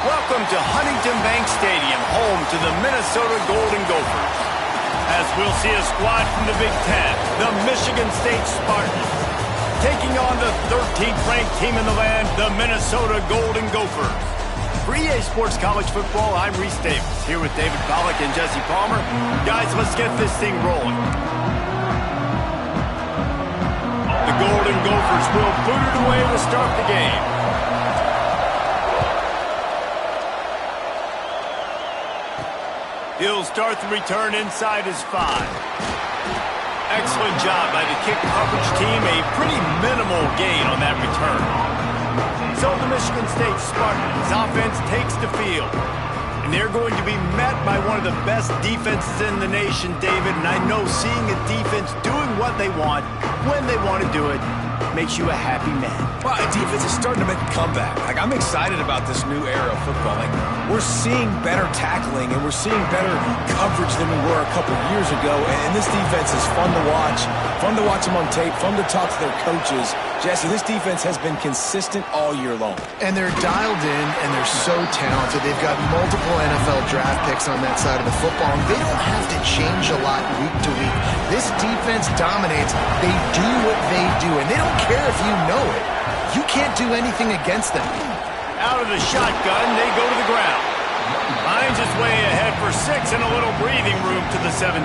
Welcome to Huntington Bank Stadium, home to the Minnesota Golden Gophers. As we'll see a squad from the Big Ten, the Michigan State Spartans, taking on the 13th ranked team in the land, the Minnesota Golden Gophers. For EA Sports College Football, I'm Reese Davis, here with David Pollack and Jesse Palmer. Guys, let's get this thing rolling. The Golden Gophers will boot it away to start the game. He'll start the return inside his 5. Excellent job by the kick coverage team. A pretty minimal gain on that return. So the Michigan State Spartans offense takes the field. And they're going to be met by one of the best defenses in the nation, David. And I know seeing a defense doing what they want, when they want to do it, makes you a happy man. Well, defense is starting to make a comeback. I'm excited about this new era of football. We're seeing better tackling, and we're seeing better coverage than we were a couple years ago. And this defense is fun to watch them on tape, fun to talk to their coaches. Jesse, this defense has been consistent all year long. And they're dialed in, and they're so talented. They've got multiple NFL draft picks on that side of the football, and they don't have to change a lot week to week. This defense dominates. They do what they do, and they don't care if you know it. You can't do anything against them. Out of the shotgun, they go to the ground. Finds his way ahead for 6 and a little breathing room to the 17.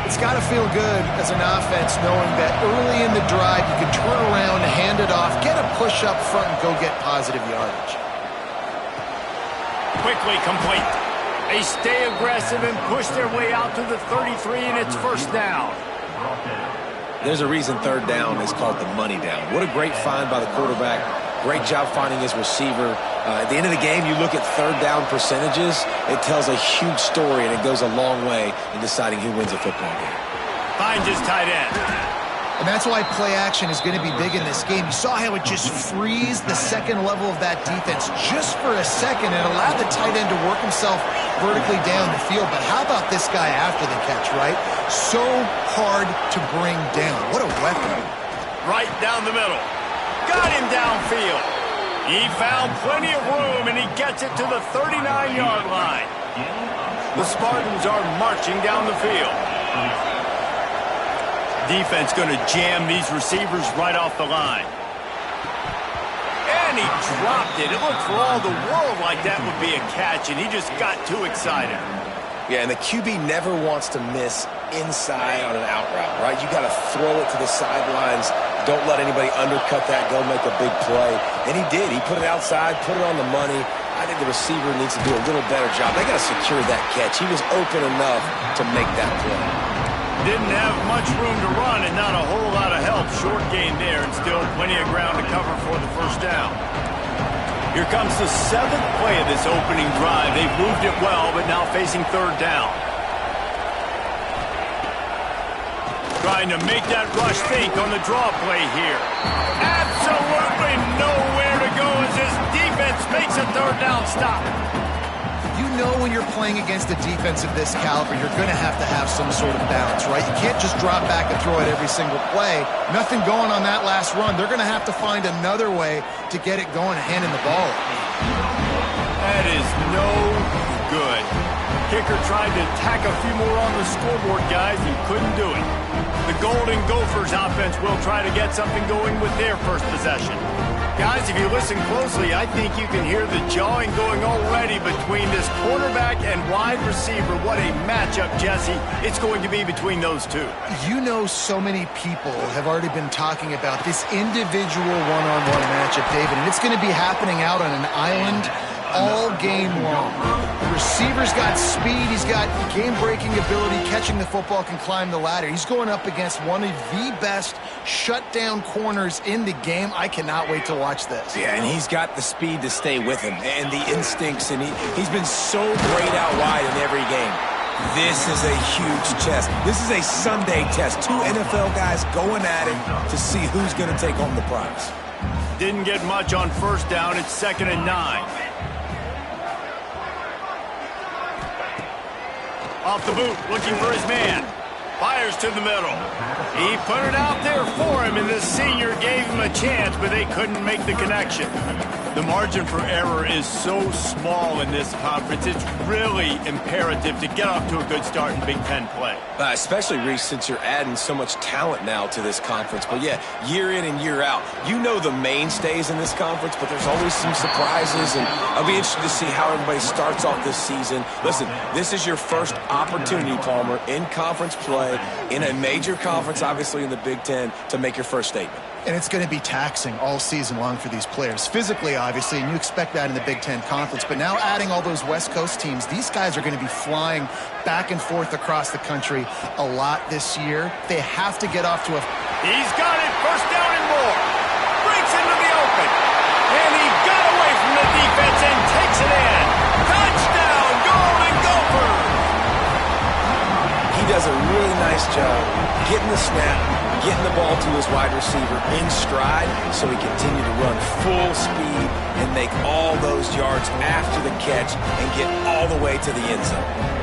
It's got to feel good as an offense knowing that early in the drive you can turn around, hand it off, get a push up front, and go get positive yardage. Quickly complete. They stay aggressive and push their way out to the 33, and it's first down. There's a reason third down is called the money down. What a great find by the quarterback. Great job finding his receiver. At the end of the game, you look at third down percentages. It tells a huge story, and it goes a long way in deciding who wins a football game. Finds his tight end. And that's why play action is going to be big in this game. You saw how it just frees the second level of that defense just for a second and allowed the tight end to work himself vertically down the field. But how about this guy after the catch, right? So hard to bring down. What a weapon. Right down the middle. Got him downfield. He found plenty of room, and he gets it to the 39-yard line. The Spartans are marching down the field. Defense going to jam these receivers right off the line. And he dropped it. It looked for all the world like that would be a catch, and he just got too excited. Yeah, and the QB never wants to miss inside on an out route, right? You got to throw it to the sidelines. Don't let anybody undercut that, go make a big play. And he did. He put it outside, put it on the money. I think the receiver needs to do a little better job. They got to secure that catch. He was open enough to make that play. Didn't have much room to run and not a whole lot of help. Short gain there and still plenty of ground to cover for the first down. Here comes the 7th play of this opening drive. They've moved it well, but now facing third down. Trying to make that rush fake on the draw play here. Absolutely nowhere to go as this defense makes a third down stop. You know when you're playing against a defense of this caliber, you're going to have some sort of balance, right? You can't just drop back and throw it every single play. Nothing going on that last run. They're going to have to find another way to get it going and handing the ball. That is no good. Kicker tried to tack a few more on the scoreboard, guys, and couldn't do it. The Golden Gophers offense will try to get something going with their first possession. Guys, if you listen closely, I think you can hear the jawing going already between this quarterback and wide receiver. What a matchup, Jesse, it's going to be between those two. You know, so many people have already been talking about this individual one-on-one matchup, David, and it's going to be happening out on an island all game long. The receiver's got speed, he's got game-breaking ability, catching the football, can climb the ladder. He's going up against one of the best shutdown corners in the game. I cannot wait to watch this. Yeah, and he's got the speed to stay with him and the instincts, and he's been so great out wide in every game. This is a huge test. This is a Sunday test. Two NFL guys going at it to see who's going to take home the prize. Didn't get much on first down. It's 2nd and 9. Off the boot, looking for his man. Fires to the middle. He put it out there for him, and the senior gave him a chance, but they couldn't make the connection. The margin for error is so small in this conference. It's really imperative to get off to a good start in Big Ten play. Especially, Reese, since you're adding so much talent now to this conference. But, yeah, year in and year out, you know the mainstays in this conference, but there's always some surprises. And I'll be interested to see how everybody starts off this season. Listen, this is your first opportunity, Palmer, in conference play, in a major conference, obviously in the Big Ten, to make your first statement. And it's going to be taxing all season long for these players. Physically, obviously, and you expect that in the Big Ten Conference. But now adding all those West Coast teams, these guys are going to be flying back and forth across the country a lot this year. They have to get off to a... He's got it. First down and more. Breaks into the open. And he got away from the defense and takes it in. Touchdown, Golden Gophers! He does a really nice job getting the snap, getting the ball to his wide receiver in stride so he continued to run full speed and make all those yards after the catch and get all the way to the end zone.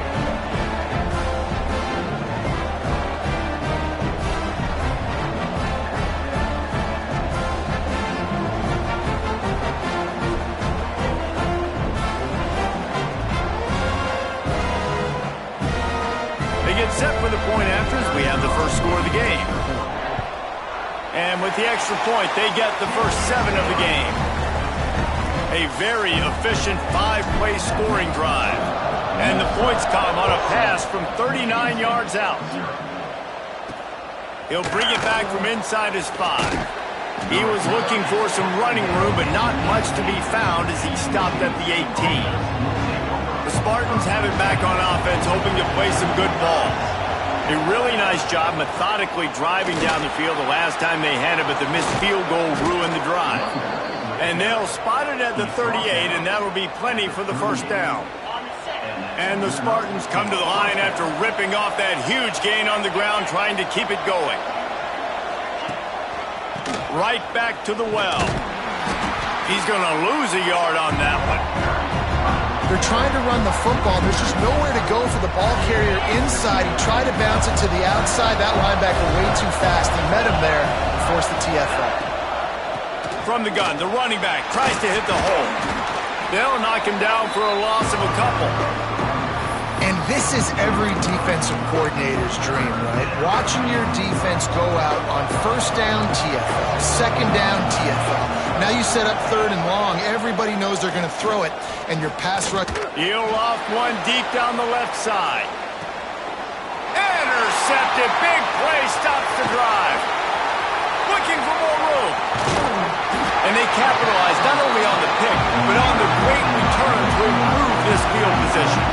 Set for the point after as we have the first score of the game. And with the extra point, they get the first 7 of the game. A very efficient 5-play scoring drive. And the points come on a pass from 39 yards out. He'll bring it back from inside his 5. He was looking for some running room, but not much to be found as he stopped at the 18. The Spartans have it back on offense, hoping to play some good ball. A really nice job methodically driving down the field the last time they had it, but the missed field goal ruined the drive. And they'll spot it at the 38, and that'll be plenty for the first down. And the Spartans come to the line after ripping off that huge gain on the ground, trying to keep it going. Right back to the well. He's going to lose a yard on that one. They're trying to run the football. There's just nowhere to go for the ball carrier inside. He tried to bounce it to the outside. That linebacker way too fast. He met him there and forced the TFL. From the gun, the running back tries to hit the hole. They'll knock him down for a loss of a couple. And this is every defensive coordinator's dream, right? Watching your defense go out on first down, TFL, second down, TFL. Now you set up third and long. Everybody knows they're going to throw it, and your pass rush... He'll loft one deep down the left side. Intercepted. Big play stops the drive. Looking for more room. And they capitalize not only on the pick, but on the great return to improve this field position.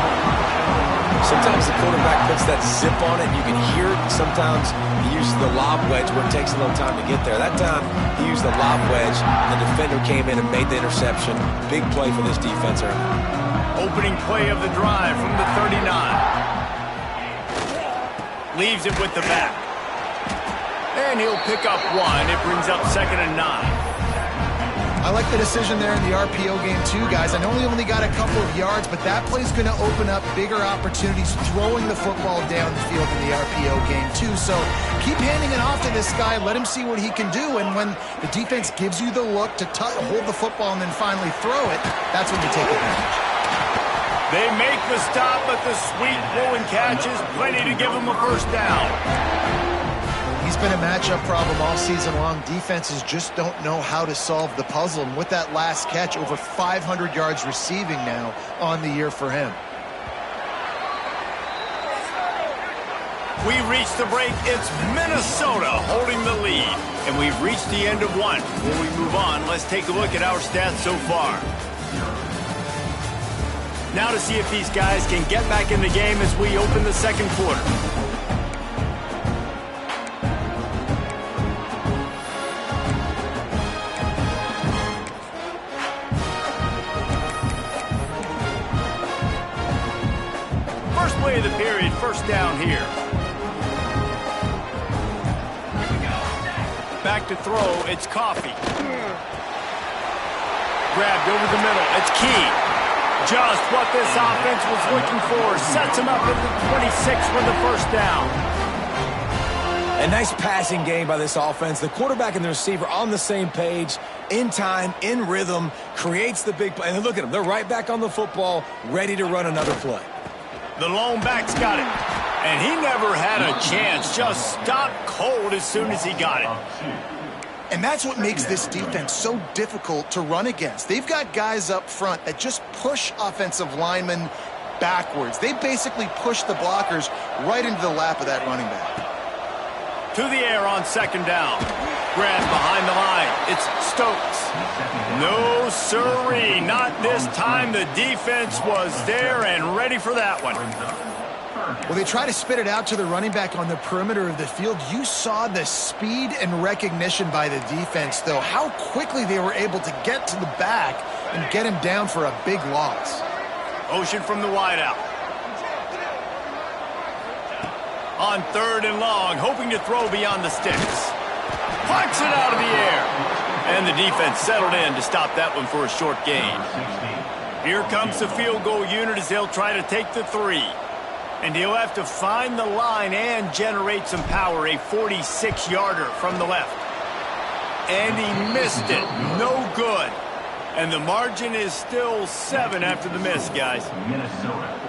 Sometimes the quarterback puts that zip on it, and you can hear it. Sometimes he uses the lob wedge where it takes a little time to get there. That time, he used the lob wedge, and the defender came in and made the interception. Big play for this defense early. Opening play of the drive from the 39. Leaves it with the back. And he'll pick up 1. It brings up 2nd and 9. I like the decision there in the RPO game too, guys. I know he only got a couple of yards, but that play's going to open up bigger opportunities throwing the football down the field in the RPO game too. So keep handing it off to this guy. Let him see what he can do. And when the defense gives you the look to hold the football and then finally throw it, that's when you take advantage. They make the stop, but the sweet blowing catch is plenty to give him a first down. He's been a matchup problem all season long. Defenses just don't know how to solve the puzzle. And with that last catch, over 500 yards receiving now on the year for him. We reach the break. It's Minnesota holding the lead. And we've reached the end of one. Before we move on, let's take a look at our stats so far. Now to see if these guys can get back in the game as we open the second quarter. Play of the period, first down here. Back to throw, it's Coffee. Grabbed over the middle, it's Key. Just what this offense was looking for. Sets him up at the 26 for the first down. A nice passing game by this offense. The quarterback and the receiver on the same page, in time, in rhythm, creates the big play. And look at them. They're right back on the football, ready to run another play. The lone back's got it. And he never had a chance. Just stopped cold as soon as he got it. And that's what makes this defense so difficult to run against. They've got guys up front that just push offensive linemen backwards. They basically push the blockers right into the lap of that running back. To the air on second down. Grab behind the line. It's Stokes. No siree. Not this time. The defense was there and ready for that one. Well, they try to spit it out to the running back on the perimeter of the field. You saw the speed and recognition by the defense, though. How quickly they were able to get to the back and get him down for a big loss. Motion from the wideout. On third and long, hoping to throw beyond the sticks. Punts it out of the air. And the defense settled in to stop that one for a short gain. Here comes the field goal unit as they'll try to take the 3. And he'll have to find the line and generate some power. A 46-yarder from the left. And he missed it. No good. And the margin is still 7 after the miss, guys.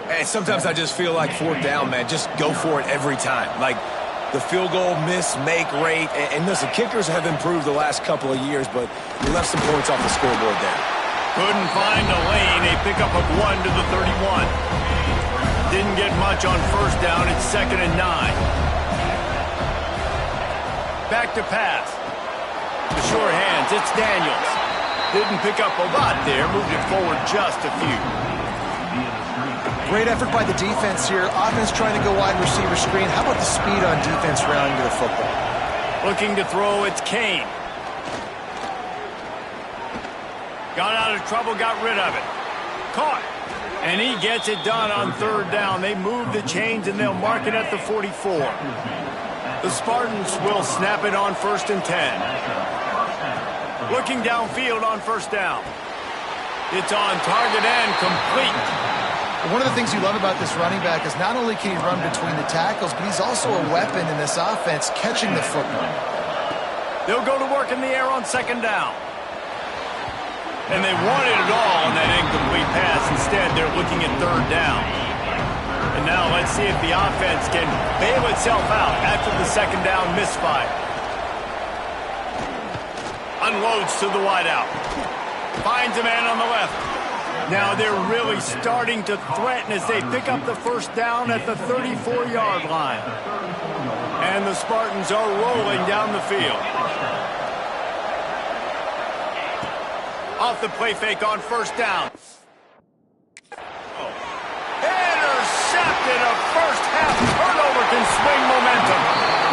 Hey, sometimes I just feel like fourth down, man. Just go for it every time. Like the field goal miss-make rate. And listen, kickers have improved the last couple of years, but he left some points off the scoreboard there. Couldn't find a lane. A pickup of 1 to the 31. Didn't get much on first down. It's 2nd and 9. Back to pass. The short hands. It's Daniels. Didn't pick up a lot there. Moved it forward just a few. Great effort by the defense here. Offense trying to go wide receiver screen. How about the speed on defense rounding to the football? Looking to throw. It's Kane. Got out of trouble. Got rid of it. Caught. And he gets it done on third down. They move the chains, and they'll mark it at the 44. The Spartans will snap it on 1st and 10. Looking downfield on first down. It's on target and complete. One of the things you love about this running back is not only can he run between the tackles, but he's also a weapon in this offense catching the football. They'll go to work in the air on 2nd down. And they wanted it all on that incomplete pass. Instead, they're looking at 3rd down. And now let's see if the offense can bail itself out after the 2nd down misfire. Unloads to the wideout. Finds a man on the left. Now they're really starting to threaten as they pick up the first down at the 34-yard line. And the Spartans are rolling down the field. Off the play fake on first down. Intercepted. A first half turnover can swing momentum.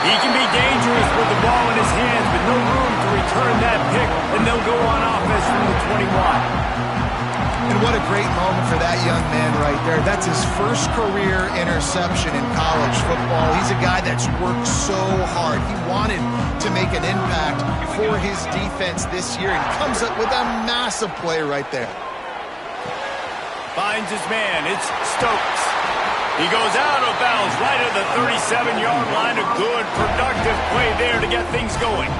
He can be dangerous with the ball in his hands, but no room to return that pick, and they'll go on offense from the 21. And what a great moment for that young man right there. That's his first career interception in college football. He's a guy that's worked so hard. He wanted to make an impact for his defense this year, and he comes up with a massive play right there. Finds his man. It's Stokes. He goes out of bounds right at the 37-yard line. A good, productive play there to get things going.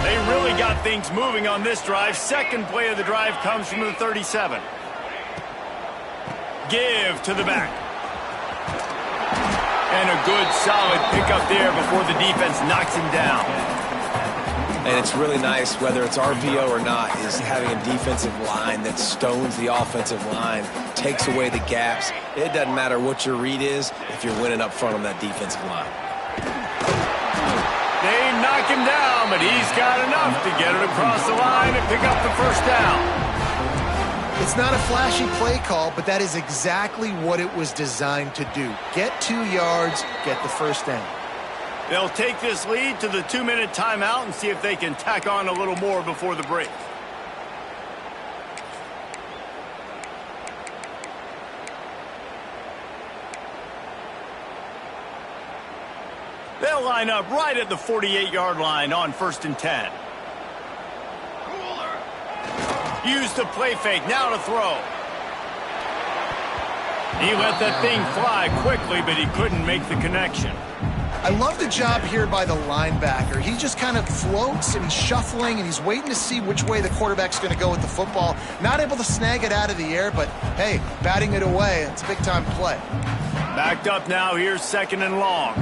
They really got things moving on this drive. Second play of the drive comes from the 37. Give to the back. And a good, solid pickup there before the defense knocks him down. And it's really nice, whether it's RPO or not, is having a defensive line that stones the offensive line, takes away the gaps. It doesn't matter what your read is if you're winning up front on that defensive line. They knock him down, but he's got enough to get it across the line and pick up the first down. It's not a flashy play call, but that is exactly what it was designed to do. Get 2 yards, get the first down. They'll take this lead to the 2-minute timeout and see if they can tack on a little more before the break. They'll line up right at the 48-yard line on 1st and 10. Use the play fake, now to throw. He let that thing fly quickly, but he couldn't make the connection. I love the job here by the linebacker. He just kind of floats and he's shuffling and he's waiting to see which way the quarterback's going to go with the football. Not able to snag it out of the air, but hey, batting it away, it's a big-time play. Backed up now, here's 2nd and long.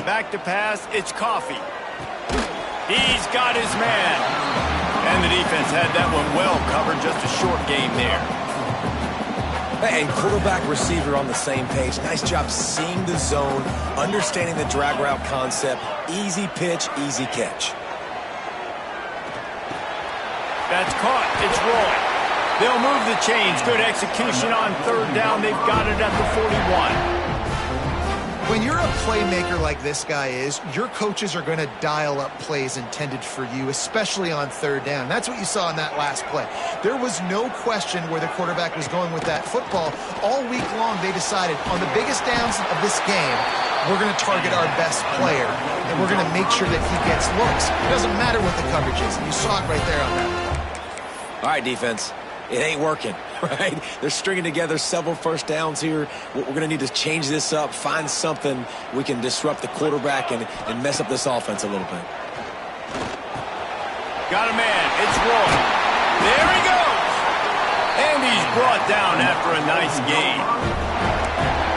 Back to pass, it's Coffee. He's got his man. And the defense had that one well covered, just a short game there. And quarterback receiver on the same page. Nice job seeing the zone, understanding the drag route concept. Easy pitch, easy catch. That's caught. It's rolling. They'll move the chains. Good execution on 3rd down. They've got it at the 41. When you're a playmaker like this guy is, your coaches are going to dial up plays intended for you, especially on 3rd down. That's what you saw in that last play. There was no question where the quarterback was going with that football. All week long, they decided on the biggest downs of this game, we're going to target our best player, and we're going to make sure that he gets looks. It doesn't matter what the coverage is, and you saw it right there on that. All right, defense. It ain't working, right? They're stringing together several first downs here. We're going to need to change this up, find something we can disrupt the quarterback and mess up this offense a little bit. Got a man. It's rolling. There he goes. And he's brought down after a nice gain.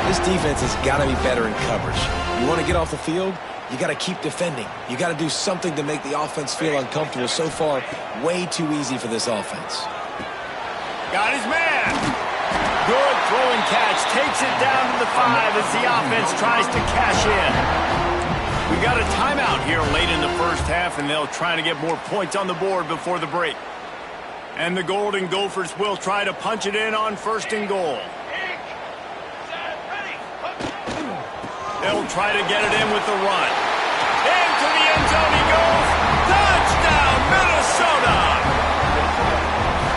This defense has got to be better in coverage. You want to get off the field? You got to keep defending. You got to do something to make the offense feel uncomfortable. So far, way too easy for this offense. Got his man. Good throwing catch. Takes it down to the 5 as the offense tries to cash in. We got a timeout here late in the first half, and they'll try to get more points on the board before the break. And the Golden Gophers will try to punch it in on 1st and goal. They'll try to get it in with the run. Into the end zone he goes. Touchdown, Minnesota!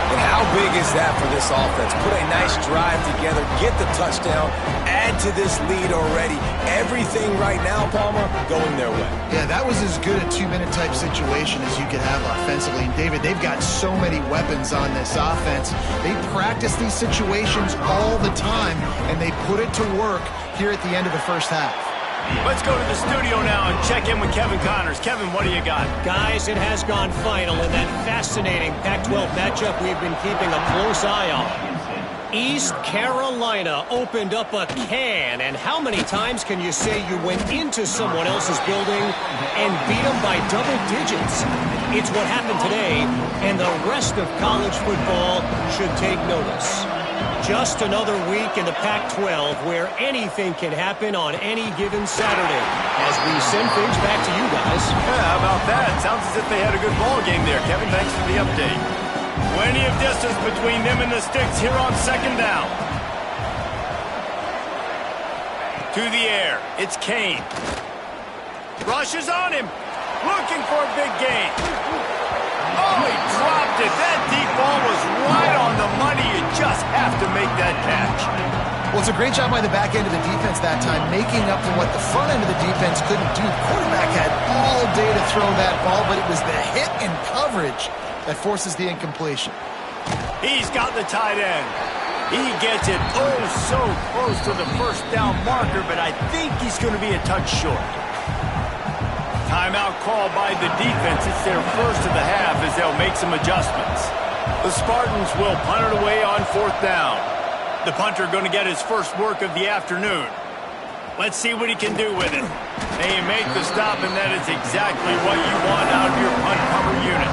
And how big is that for this offense? Put a nice drive together, get the touchdown, add to this lead already. Everything right now, Palmer, going their way. Yeah, that was as good a 2-minute type situation as you could have offensively. And David, they've got so many weapons on this offense. They practice these situations all the time, and they put it to work here at the end of the first half. Let's go to the studio now and check in with Kevin Connors. Kevin, what do you got? Guys, it has gone final in that fascinating Pac-12 matchup we've been keeping a close eye on. East Carolina opened up a can, and how many times can you say you went into someone else's building and beat them by double digits? It's what happened today, and the rest of college football should take notice. Just another week in the Pac-12 where anything can happen on any given Saturday. As we send things back to you guys. Yeah, how about that? Sounds as if they had a good ball game there. Kevin, thanks for the update. Plenty of distance between them and the sticks here on 2nd down. To the air. It's Kane. Rushes on him. Looking for a big gain. Oh, he dropped it. That deep ball was right on the money. You just have to make that catch. Well, it's a great job by the back end of the defense that time, making up for what the front end of the defense couldn't do. The quarterback had all day to throw that ball, but it was the hit and coverage that forces the incompletion. He's got the tight end. He gets it oh so close to the 1st down marker, but I think he's going to be a touch short. Timeout called by the defense. It's their first of the half as they'll make some adjustments. The Spartans will punt it away on 4th down. The punter going to get his first work of the afternoon. Let's see what he can do with it. They make the stop, and that is exactly what you want out of your punt cover unit.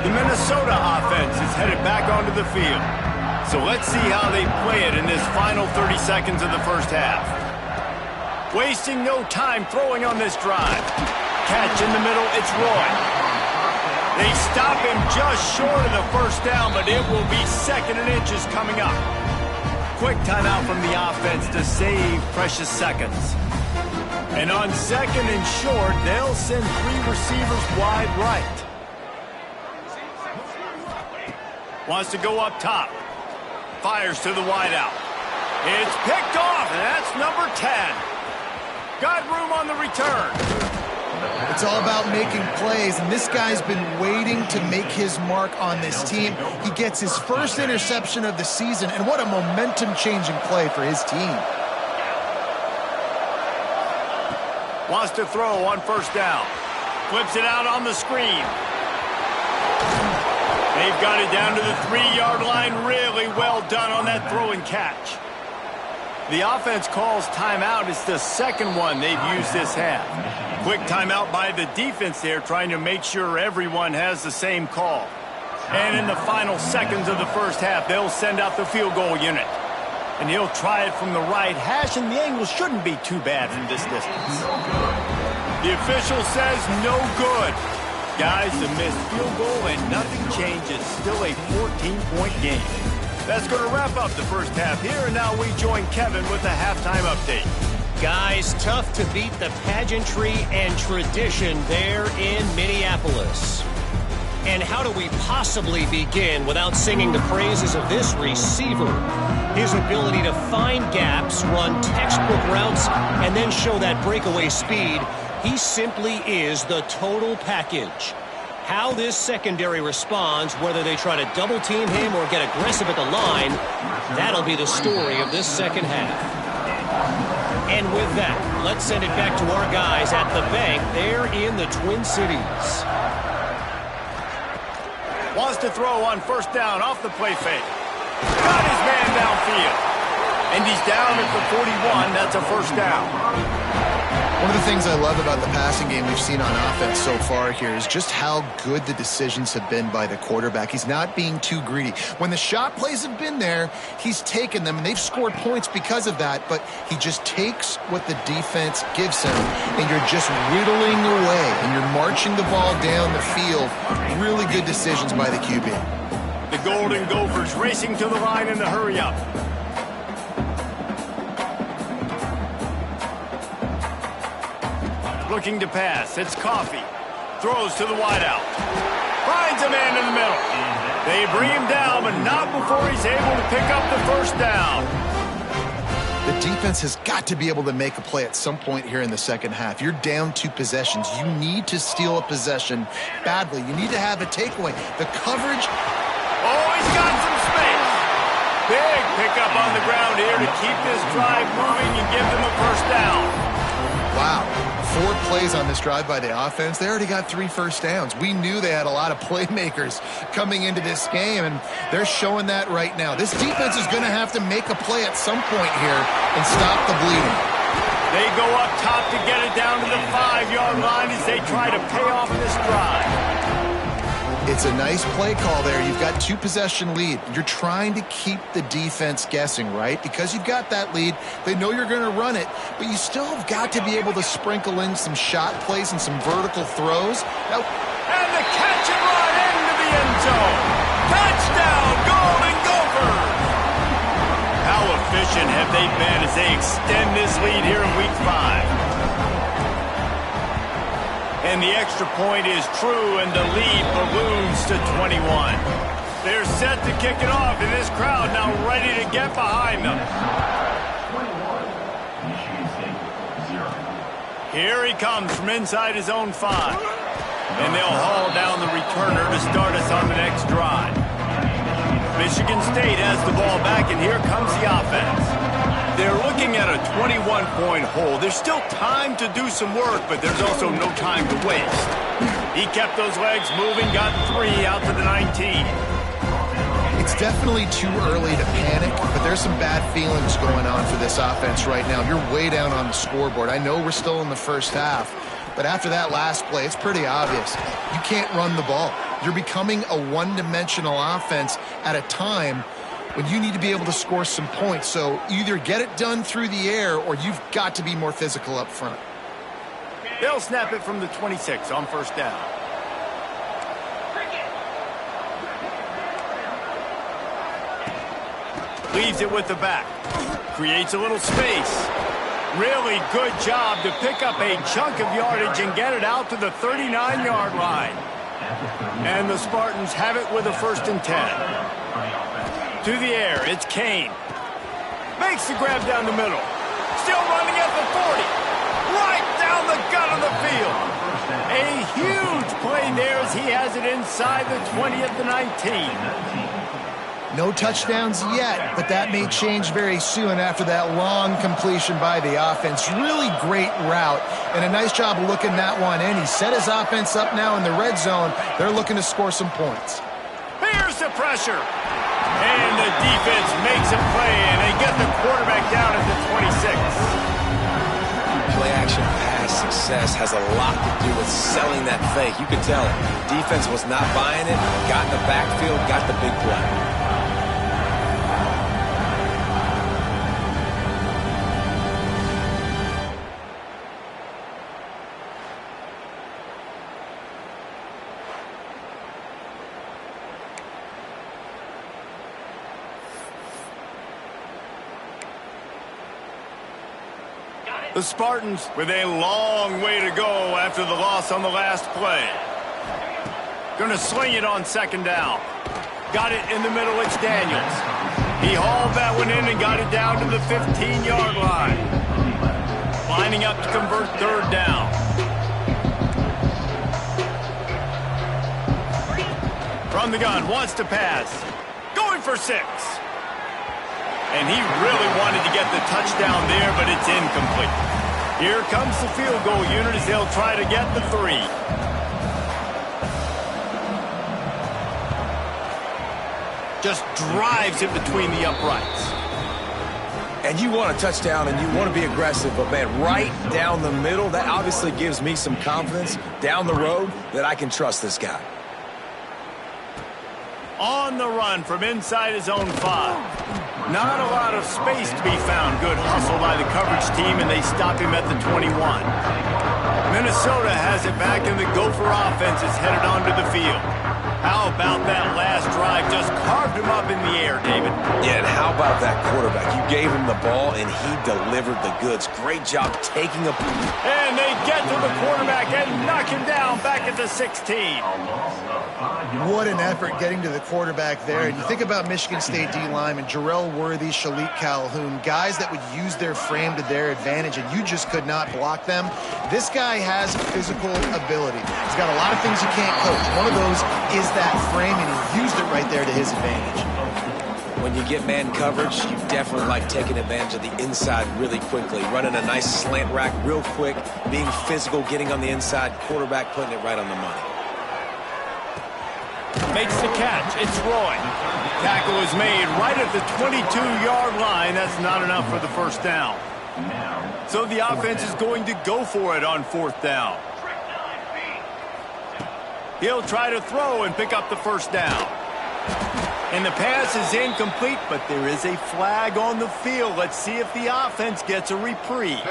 The Minnesota offense is headed back onto the field. So let's see how they play it in this final 30 seconds of the first half. Wasting no time throwing on this drive. Catch in the middle, it's Roy. They stop him just short of the 1st down, but it will be 2nd and inches coming up. Quick timeout from the offense to save precious seconds. And on 2nd and short, they'll send 3 receivers wide right. Wants to go up top. Fires to the wideout. It's picked off, and that's number 10. Got room on the return. It's all about making plays, and this guy's been waiting to make his mark on this team. He gets his first interception of the season, and what a momentum-changing play for his team. Wants to throw on first down. Flips it out on the screen. They've got it down to the 3-yard line. Really well done on that throw and catch. The offense calls timeout. It's the second one they've used this half. Quick timeout by the defense there, trying to make sure everyone has the same call. And in the final seconds of the first half, they'll send out the field goal unit. And he'll try it from the right hash, and the angle shouldn't be too bad from this distance. The official says no good. Guys, a missed field goal and nothing changes. Still a 14-point game. That's going to wrap up the first half here, and now we join Kevin with the halftime update. Guys, tough to beat the pageantry and tradition there in Minneapolis. And how do we possibly begin without singing the praises of this receiver? His ability to find gaps, run textbook routes, and then show that breakaway speed. He simply is the total package. How this secondary responds, whether they try to double-team him or get aggressive at the line, that'll be the story of this second half. And with that, let's send it back to our guys at the bank there in the Twin Cities. Wants to throw on first down off the play fake. Got his man downfield. And he's down at the 41. That's a first down. One of the things I love about the passing game we've seen on offense so far here is just how good the decisions have been by the quarterback. He's not being too greedy. When the shot plays have been there, he's taken them, and they've scored points because of that, but he just takes what the defense gives him, and you're just whittling away, and you're marching the ball down the field. Really good decisions by the QB. The Golden Gophers racing to the line in the hurry-up. Looking to pass. It's Coffee. Throws to the wideout. Finds a man in the middle. They bring him down, but not before he's able to pick up the first down. The defense has got to be able to make a play at some point here in the second half. You're down 2 possessions. You need to steal a possession badly. You need to have a takeaway. The coverage. Oh, he's got some space. Big pickup on the ground here to keep this drive moving and give them a first down. Wow. 4 plays on this drive by the offense. They already got 3 first downs. We knew they had a lot of playmakers coming into this game, and they're showing that right now. This defense is going to have to make a play at some point here and stop the bleeding. They go up top to get it down to the 5-yard line as they try to pay off this drive. It's a nice play call there. You've got 2-possession lead. You're trying to keep the defense guessing, right? Because you've got that lead. They know you're going to run it, but you still have got to be able to sprinkle in some shot plays and some vertical throws. And the catch and run into the end zone. Touchdown, Golden Gophers! How efficient have they been as they extend this lead here in Week 5? And the extra point is true, and the lead balloons to 21. They're set to kick it off, and this crowd now ready to get behind them. Here he comes from inside his own 5. And they'll haul down the returner to start us on the next drive. Michigan State has the ball back, and here comes the offense. They're looking at a 21-point hole. There's still time to do some work, but there's also no time to waste. He kept those legs moving, got 3 out to the 19. It's definitely too early to panic, but there's some bad feelings going on for this offense right now. You're way down on the scoreboard. I know we're still in the first half, but after that last play, it's pretty obvious. You can't run the ball. You're becoming a one-dimensional offense at a time when you need to be able to score some points. So either get it done through the air or you've got to be more physical up front. They'll snap it from the 26 on first down. Leaves it with the back. Creates a little space. Really good job to pick up a chunk of yardage and get it out to the 39-yard line. And the Spartans have it with a 1st and 10. To the air, it's Kane. Makes the grab down the middle. Still running at the 40. Right down the gut of the field. play there as he has it inside the 20 at the 19. No touchdowns yet, but that may change very soon after that long completion by the offense. Really great route, and a nice job of looking that one in. He set his offense up now in the red zone. They're looking to score some points. Here's the pressure. And the defense makes a play, and they get the quarterback down at the 26. Play-action pass success has a lot to do with selling that fake. You could tell it. Defense was not buying it, got in the backfield, got the big play. The Spartans with a long way to go after the loss on the last play. Gonna sling it on second down. Got it in the middle, it's Daniels. He hauled that one in and got it down to the 15-yard line. Lining up to convert third down. From the gun, wants to pass. Going for 6. And he really wanted to get the touchdown there, but it's incomplete. Here comes the field goal unit as they'll try to get the 3. Just drives it between the uprights. And you want a touchdown and you want to be aggressive, but man, right down the middle, that obviously gives me some confidence down the road that I can trust this guy. On the run from inside his own 5. Not a lot of space to be found. Good hustle by the coverage team, and they stop him at the 21. Minnesota has it back, and the Gopher offense is headed onto the field. How about that last drive? Just carved him up in the air, David. Yeah, and how about that quarterback? You gave him the ball, and he delivered the goods. Great job taking a... And they get to the quarterback and knock him down back at the 16. What an effort getting to the quarterback there. And you think about Michigan State D-line and Jarrell Worthy, Shalik Calhoun, guys that would use their frame to their advantage, and you just could not block them. This guy has physical ability. He's got a lot of things you can't coach. One of those is that frame, and he used it right there to his advantage. When you get man coverage, you definitely like taking advantage of the inside really quickly. Running a nice slant rack real quick, being physical, getting on the inside, quarterback putting it right on the money. Makes the catch. It's Roy. Tackle is made right at the 22-yard line. That's not enough for the first down. So the offense is going to go for it on fourth down. He'll try to throw and pick up the first down. And the pass is incomplete, but there is a flag on the field. Let's see if the offense gets a reprieve.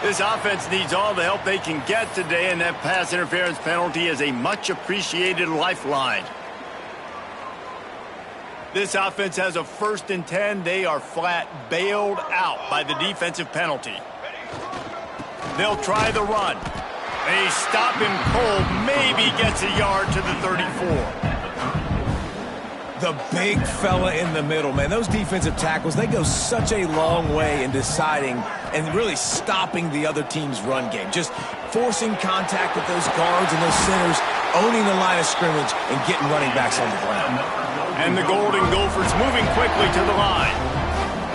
This offense needs all the help they can get today, and that pass interference penalty is a much-appreciated lifeline. This offense has a 1st and 10. They are flat bailed out by the defensive penalty. They'll try the run. They stop him cold, maybe gets a yard to the 34. The big fella in the middle, man. Those defensive tackles, they go such a long way in deciding and really stopping the other team's run game. Just forcing contact with those guards and those centers, owning the line of scrimmage, and getting running backs on the ground. And the Golden Gophers moving quickly to the line.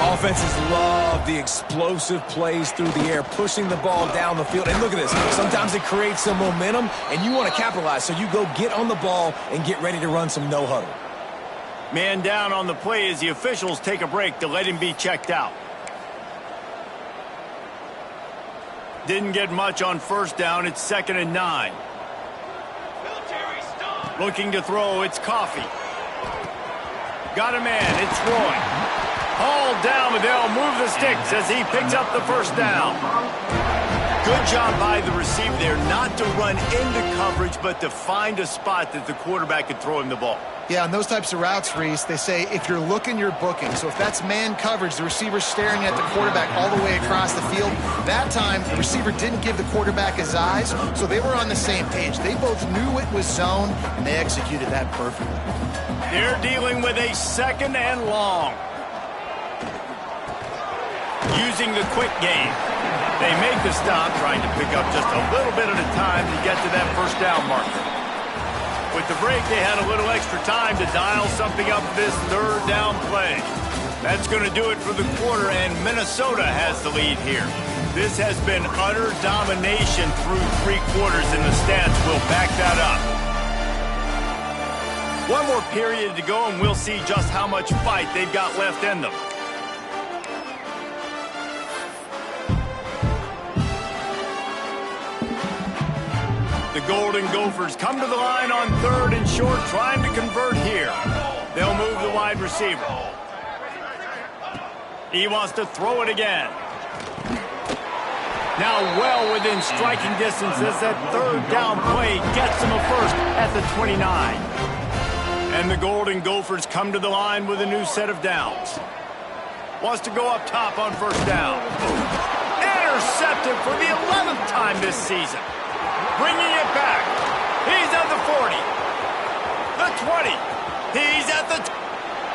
Offenses love the explosive plays through the air, pushing the ball down the field. And look at this. Sometimes it creates some momentum, and you want to capitalize. So you go get on the ball and get ready to run some no-huddle. Man down on the play as the officials take a break to let him be checked out. Didn't get much on first down. It's 2nd and 9. Looking to throw. It's Coffee. Got a man. It's Roy. Hauled down, but they'll move the sticks as he picks up the first down. Good job by the receiver there not to run into coverage, but to find a spot that the quarterback could throw him the ball. Yeah, on those types of routes, Reese, they say if you're looking, you're booking. So if that's man coverage, the receiver's staring at the quarterback all the way across the field. That time, the receiver didn't give the quarterback his eyes, so they were on the same page. They both knew it was zone, and they executed that perfectly. They're dealing with a 2nd and long. Using the quick game. They make the stop, trying to pick up just a little bit at a time to get to that first down marker. With the break, they had a little extra time to dial something up this third down play. That's going to do it for the quarter, and Minnesota has the lead here. This has been utter domination through 3 quarters, and the stats will back that up. One more period to go, and we'll see just how much fight they've got left in them. The Golden Gophers come to the line on 3rd and short, trying to convert here. They'll move the wide receiver. He wants to throw it again. Now well within striking distance as that 3rd down play gets him a first at the 29. And the Golden Gophers come to the line with a new set of downs. Wants to go up top on 1st down. Intercepted for the 11th time this season. Bringing it back. He's at the 40. The 20. He's at the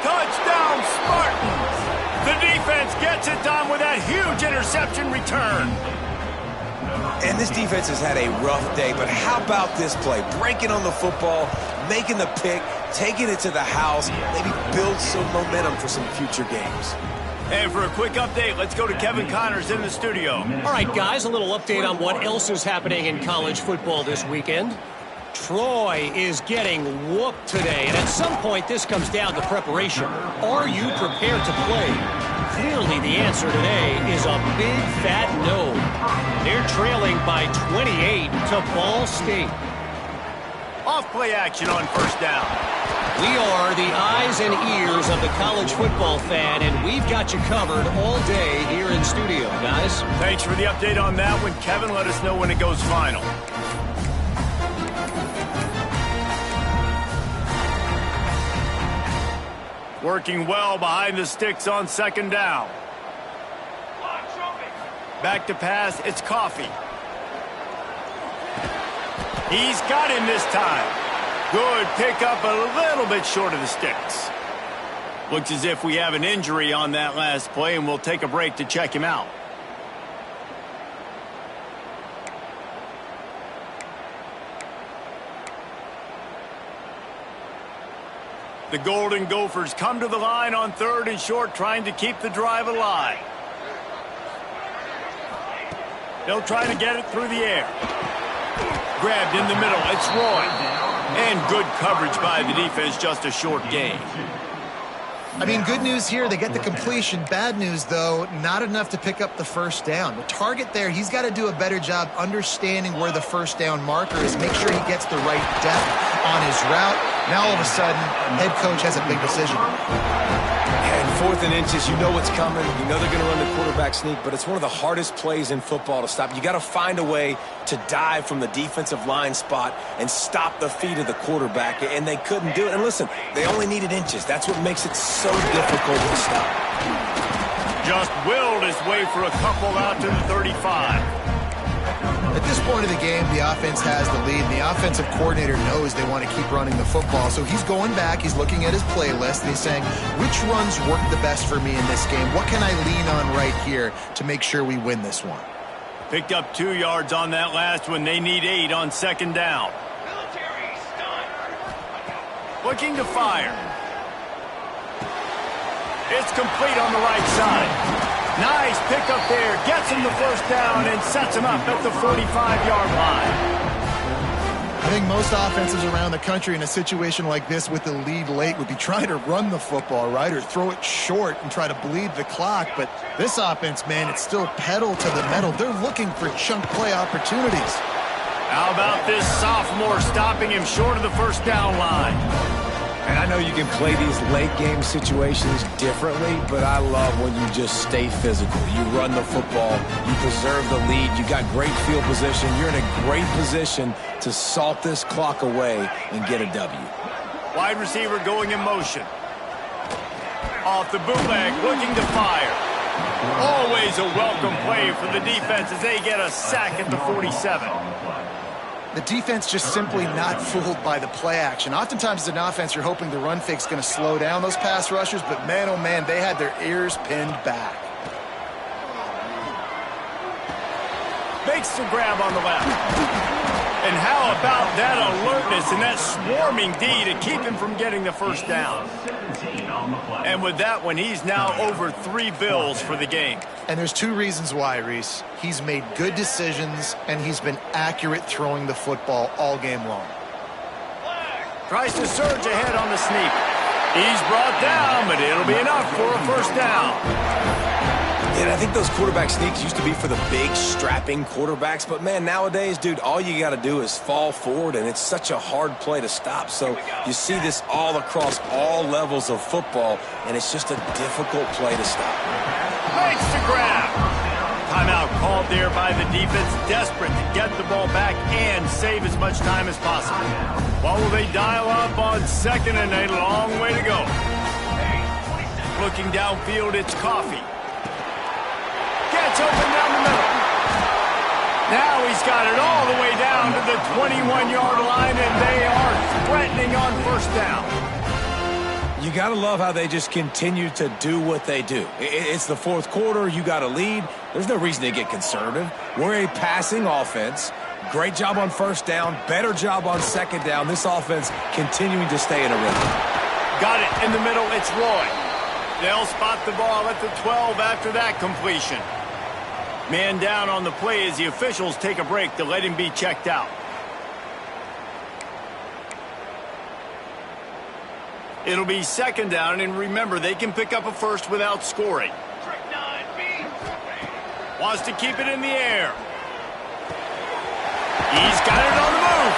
touchdown Spartans. The defense gets it done with that huge interception return. And this defense has had a rough day, but how about this play? Breaking on the football, making the pick, taking it to the house, maybe build some momentum for some future games. And for a quick update, let's go to Kevin Connors in the studio. All right, guys, a little update on what else is happening in college football this weekend. Troy is getting whooped today, and at some point this comes down to preparation. Are you prepared to play? Clearly the answer today is a big fat no. They're trailing by 28 to Ball State. Off play action on 1st down. We are the eyes and ears of the college football fan, and we've got you covered all day here in studio, guys. Thanks for the update on that one, Kevin. Let us know when it goes final. Working well behind the sticks on 2nd down. Back to pass, it's Coffee. He's got him this time. Good pickup, a little bit short of the sticks. Looks as if we have an injury on that last play, and we'll take a break to check him out. The Golden Gophers come to the line on 3rd and short, trying to keep the drive alive. They'll try to get it through the air. Grabbed in the middle, it's Roy. And good coverage by the defense, just a short gain. I mean, good news here, they get the completion. Bad news, though, not enough to pick up the 1st down. The target there, he's got to do a better job understanding where the 1st down marker is, make sure he gets the right depth on his route. Now, all of a sudden, head coach has a big decision. And 4th and inches, you know what's coming. You know they're going to run the quarterback sneak, but it's one of the hardest plays in football to stop. You got to find a way to dive from the defensive line spot and stop the feet of the quarterback, and they couldn't do it. And listen, they only needed inches. That's what makes it so difficult to stop. Just willed his way for a couple out to the 35. At this point of the game, the offense has the lead, and the offensive coordinator knows they want to keep running the football. So he's going back, he's looking at his playlist, and he's saying, which runs work the best for me in this game? What can I lean on right here to make sure we win this one? Picked up 2 yards on that last one. They need 8 on 2nd down. Looking to fire. It's complete on the right side. Nice pickup there. Gets him the 1st down and sets him up at the 45-yard line. I think most offenses around the country in a situation like this with the lead late would be trying to run the football, right, or throw it short and try to bleed the clock. But this offense, man, it's still pedal to the metal. They're looking for chunk play opportunities. How about this sophomore stopping him short of the 1st down line? And I know you can play these late-game situations differently, but I love when you just stay physical. You run the football, you preserve the lead, you got great field position, you're in a great position to salt this clock away and get a W. Wide receiver going in motion. Off the bootleg, looking to fire. Always a welcome play for the defense as they get a sack at the 47. The defense just simply not fooled by the play action. Oftentimes as an offense, you're hoping the run fake's going to slow down those pass rushers, but man, oh man, they had their ears pinned back. Makes the grab on the left. And how about that alertness and that swarming D to keep him from getting the first down? And with that one, he's now over 3 bills for the game. And there's 2 reasons why, Reese. He's made good decisions, and he's been accurate throwing the football all game long. Tries to surge ahead on the sneak. He's brought down, but it'll be enough for a first down. And I think those quarterback sneaks used to be for the big, strapping quarterbacks. But, man, nowadays, dude, all you got to do is fall forward, and it's such a hard play to stop. So you see this all across all levels of football, and it's just a difficult play to stop. Makes the grab. Timeout called there by the defense, desperate to get the ball back and save as much time as possible. What will they dial up on second and a long way to go? Looking downfield, it's Coffee. Gets open down the middle. Now he's got it all the way down to the 21-yard line, and they are threatening on first down. You got to love how they just continue to do what they do. It's the fourth quarter. You got to lead. There's no reason to get conservative. We're a passing offense. Great job on first down. Better job on second down. This offense continuing to stay in a rhythm. Got it in the middle. It's Roy. They'll spot the ball at the 12 after that completion. Man down on the play as the officials take a break to let him be checked out. It'll be second down, and remember, they can pick up a first without scoring. Wants to keep it in the air. He's got it on the move.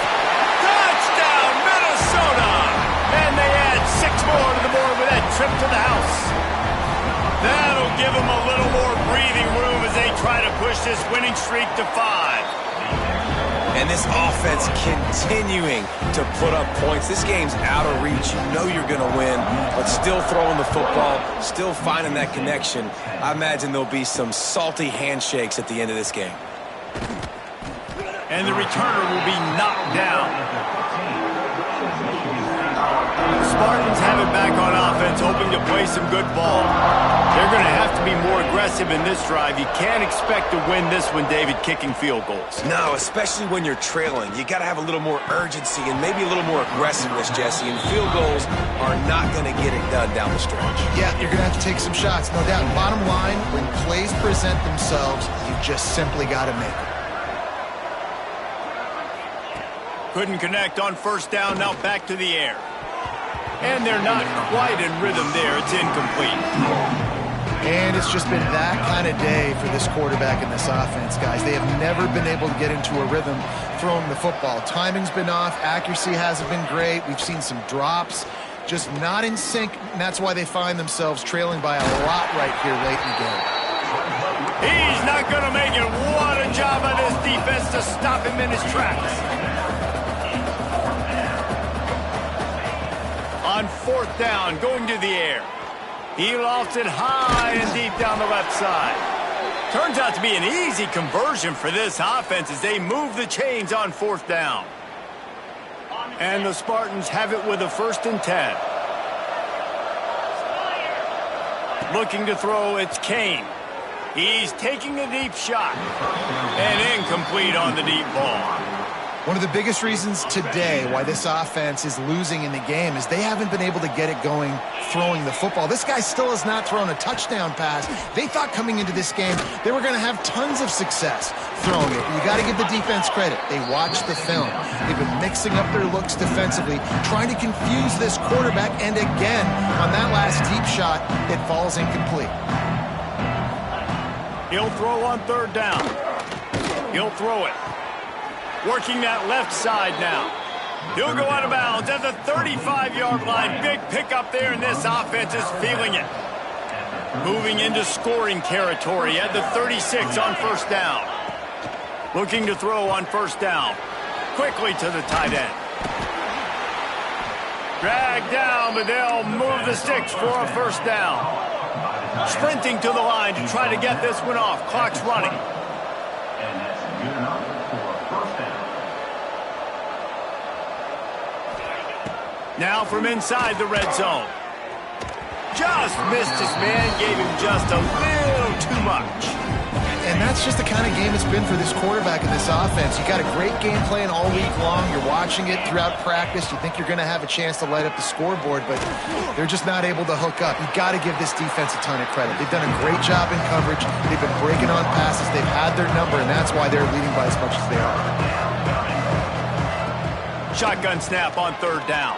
Touchdown, Minnesota! And they add 6 more to the board with that trip to the house. That'll give them a little more breathing room as they try to push this winning streak to 5. And this offense continuing to put up points. This game's out of reach. You know you're going to win, but still throwing the football, still finding that connection. I imagine there'll be some salty handshakes at the end of this game. And the returner will be knocked down. The Spartans have it back on offense, hoping to play some good ball. They're going to have to be more aggressive in this drive. You can't expect to win this one, David, kicking field goals. No, especially when you're trailing. You got to have a little more urgency and maybe a little more aggressiveness, Jesse. And field goals are not going to get it done down the stretch. Yeah, you're going to have to take some shots, no doubt. Bottom line, when plays present themselves, you just simply got to make them. Couldn't connect on first down, now back to the air. And they're not quite in rhythm there. It's incomplete. And it's just been that kind of day for this quarterback and this offense, guys. They have never been able to get into a rhythm throwing the football. Timing's been off. Accuracy hasn't been great. We've seen some drops. Just not in sync, and that's why they find themselves trailing by a lot right here late in the game. He's not going to make it. What a job by this defense to stop him in his tracks. On fourth down, going to the air. He lofts it high and deep down the left side. Turns out to be an easy conversion for this offense as they move the chains on fourth down. And the Spartans have it with a 1st and 10. Looking to throw, it's Kane. He's taking a deep shot. And incomplete on the deep ball. One of the biggest reasons today why this offense is losing in the game is they haven't been able to get it going throwing the football. This guy still has not thrown a touchdown pass. They thought coming into this game they were going to have tons of success throwing it. You got to give the defense credit. They watched the film. They've been mixing up their looks defensively, trying to confuse this quarterback, and again, on that last deep shot, it falls incomplete. He'll throw on third down. He'll throw it. Working that left side now. He'll go out of bounds at the 35-yard line. Big pickup there, and this offense is feeling it. Moving into scoring territory at the 36 on first down. Looking to throw on first down. Quickly to the tight end. Dragged down, but they'll move the sticks for a first down. Sprinting to the line to try to get this one off. Clock's running. Now from inside the red zone. Just missed his man, gave him just a little too much. And that's just the kind of game it's been for this quarterback and this offense. You got a great game plan all week long. You're watching it throughout practice. You think you're going to have a chance to light up the scoreboard, but they're just not able to hook up. You got to give this defense a ton of credit. They've done a great job in coverage. They've been breaking on passes. They've had their number, and that's why they're leading by as much as they are. Shotgun snap on third down.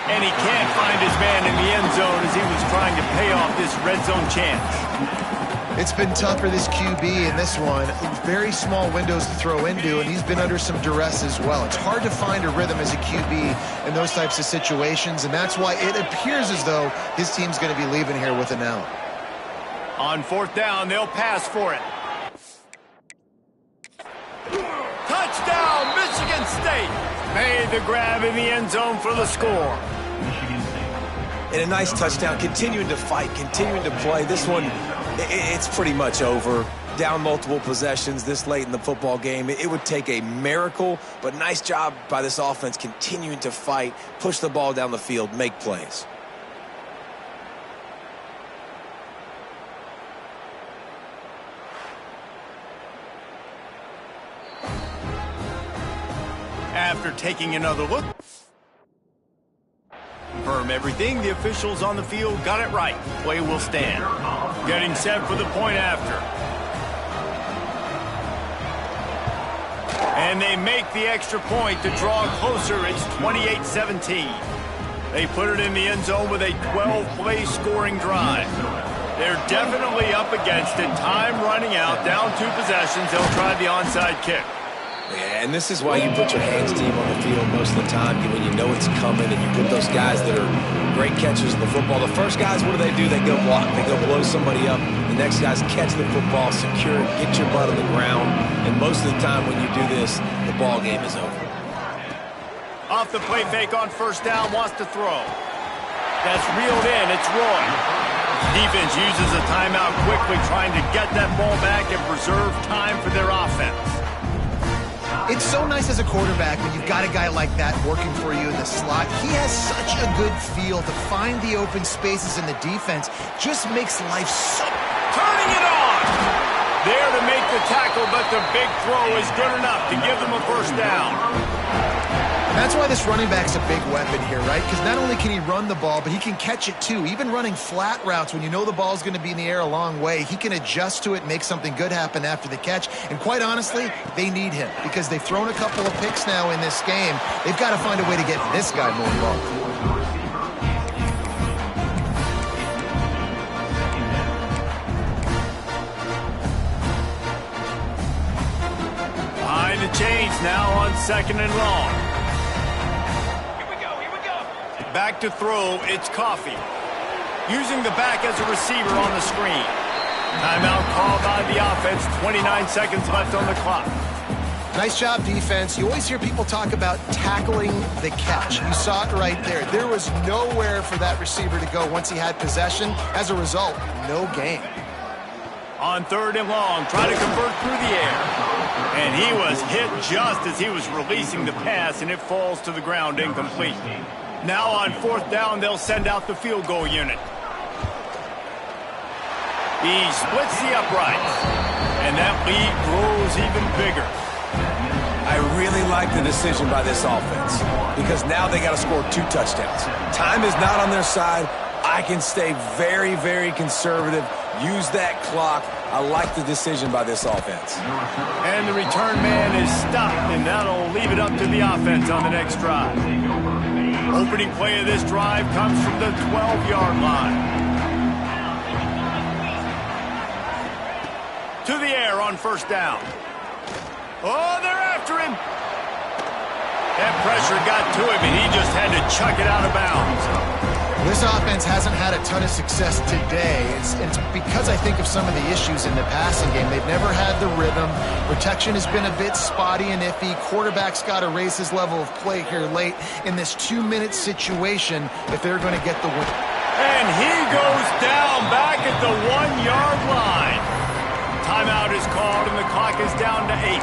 And he can't find his man in the end zone as he was trying to pay off this red zone chance. It's been tough for this QB in this one. Very small windows to throw into, and he's been under some duress as well. It's hard to find a rhythm as a QB in those types of situations, and that's why it appears as though his team's going to be leaving here with an L. On fourth down, they'll pass for it. Touchdown, Michigan State! Made the grab in the end zone for the score. And a nice touchdown, continuing to fight, continuing to play. This one, it's pretty much over. Down multiple possessions this late in the football game. It would take a miracle, but nice job by this offense continuing to fight, push the ball down the field, make plays. After taking another look, confirm everything, the officials on the field got it right. Play will stand. Getting set for the point after. And they make the extra point to draw closer. It's 28-17. They put it in the end zone with a 12-play scoring drive. They're definitely up against it. Time running out, down 2 possessions. They'll try the onside kick. Yeah, and this is why you put your hands team on the field most of the time when you know it's coming, and you put those guys that are great catchers of the football. The first guys, what do? They go block. They go blow somebody up. The next guys catch the football, secure it, get your butt on the ground. And most of the time when you do this, the ball game is over. Off the play fake on first down, wants to throw. That's reeled in. It's Roy. Defense uses a timeout quickly, trying to get that ball back and preserve time for their offense. It's so nice as a quarterback when you've got a guy like that working for you in the slot. He has such a good feel to find the open spaces in the defense. Just makes life so... Turning it on! There to make the tackle, but the big throw is good enough to give them a first down. That's why this running back's a big weapon here, right? Because not only can he run the ball, but he can catch it too. Even running flat routes when you know the ball's going to be in the air a long way, he can adjust to it, make something good happen after the catch. And quite honestly, they need him because they've thrown a couple of picks now in this game. They've got to find a way to get this guy more involved. Behind the chains now on second and long. Back to throw, it's Coffee. Using the back as a receiver on the screen. Timeout called by the offense, 29 seconds left on the clock. Nice job, defense. You always hear people talk about tackling the catch. You saw it right there. There was nowhere for that receiver to go once he had possession. As a result, no gain. On third and long, trying to convert through the air. And he was hit just as he was releasing the pass, and it falls to the ground incomplete. Now on fourth down, they'll send out the field goal unit. He splits the uprights, and that lead grows even bigger. I really like the decision by this offense because now they got to score 2 touchdowns. Time is not on their side. I can stay very, very conservative, use that clock. I like the decision by this offense. And the return man is stopped, and that'll leave it up to the offense on the next drive. Opening play of this drive comes from the 12-yard line. To the air on first down. Oh, they're after him. That pressure got to him, and he just had to chuck it out of bounds. This offense hasn't had a ton of success today. It's because I think of some of the issues in the passing game. They've never had the rhythm. Protection has been a bit spotty and iffy. Quarterback's got to raise his level of play here late in this 2-minute situation if they're going to get the win. And he goes down back at the 1-yard line. Timeout is called, and the clock is down to 8.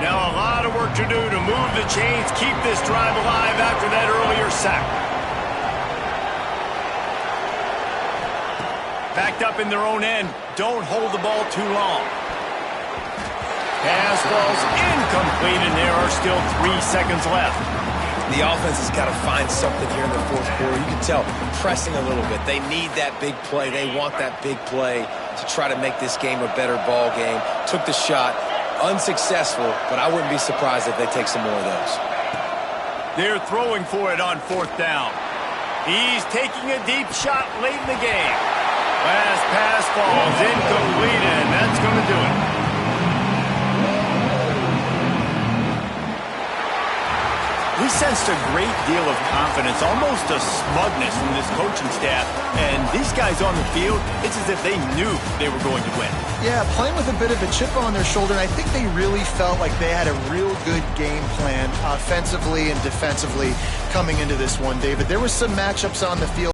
Now a lot of work to do to move the chains, keep this drive alive after that earlier sack. Backed up in their own end. Don't hold the ball too long. Pass falls incomplete, and there are still 3 seconds left. The offense has got to find something here in the fourth quarter. You can tell, pressing a little bit. They need that big play. They want that big play to try to make this game a better ball game. Took the shot, unsuccessful, but I wouldn't be surprised if they take some more of those. They're throwing for it on 4th down. He's taking a deep shot late in the game. Last pass falls incomplete, and that's going to do it. We sensed a great deal of confidence, almost a smugness from this coaching staff. And these guys on the field, it's as if they knew they were going to win. Yeah, playing with a bit of a chip on their shoulder, and I think they really felt like they had a real good game plan offensively and defensively coming into this one, David. There were some matchups on the field